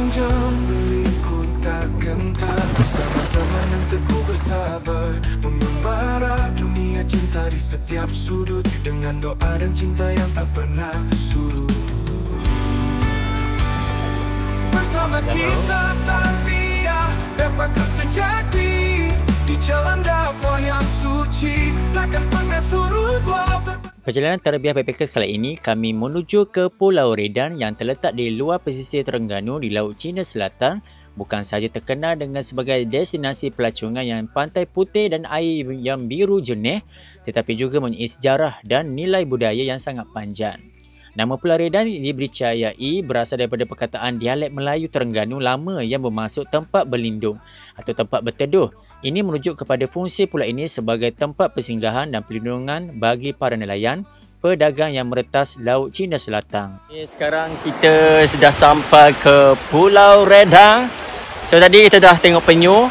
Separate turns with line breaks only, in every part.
jam berikut tak gentar, bersama teman yang teguh bersabar, mengembara dunia cinta di setiap sudut, dengan doa dan cinta yang tak pernah surut. Bersama kita tarbiyah dapat sejati di jalan dakwah yang suci, takkan pernah surut walau
Perjalanan tarbiyah backpackers kali ini kami menuju ke Pulau Redan yang terletak di luar pesisir Terengganu di Laut Cina Selatan. Bukan sahaja terkenal dengan sebagai destinasi pelancongan yang pantai putih dan air yang biru jernih, tetapi juga mempunyai sejarah dan nilai budaya yang sangat panjang. Nama Pulau Redan dipercayai berasal daripada perkataan dialek Melayu Terengganu lama yang bermaksud tempat berlindung atau tempat berteduh. Ini merujuk kepada fungsi pulau ini sebagai tempat persinggahan dan perlindungan bagi para nelayan, pedagang yang meretas Laut Cina Selatan. Sekarang kita sudah sampai ke Pulau Redan. So tadi kita dah tengok penyu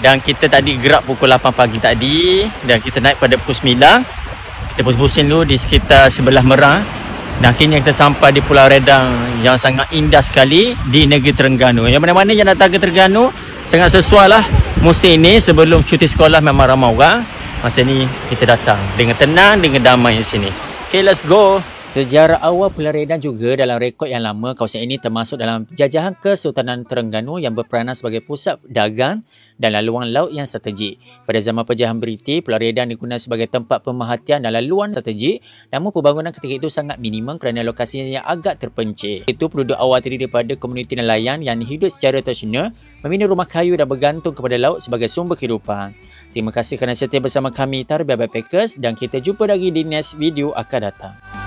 dan kita tadi gerak pukul 8 pagi tadi dan kita naik pada pukul 9. Kita pusing dulu di sekitar sebelah Merah. Dan akhirnya kita sampai di Pulau Redan yang sangat indah sekali di negeri Terengganu. Yang mana-mana yang datang ke Terengganu sangat sesuai lah musim ini. Sebelum cuti sekolah memang ramai orang. Masa ni kita datang dengan tenang, dengan damai di sini. Okay, let's go. Sejarah awal Pulau Redan juga dalam rekod yang lama, kawasan ini termasuk dalam penjajahan Kesultanan Terengganu yang berperanan sebagai pusat dagang dan laluan laut yang strategik. Pada zaman penjajahan British, Pulau Redan digunakan sebagai tempat pemerhatian dan laluan strategik, namun pembangunan ketika itu sangat minimum kerana lokasinya yang agak terpencil. Itu penduduk awal terdiri daripada komuniti nelayan yang hidup secara tradisional, membina rumah kayu dan bergantung kepada laut sebagai sumber kehidupan. Terima kasih kerana setia bersama kami Tarbiyah Backpackers dan kita jumpa lagi di next video akan datang.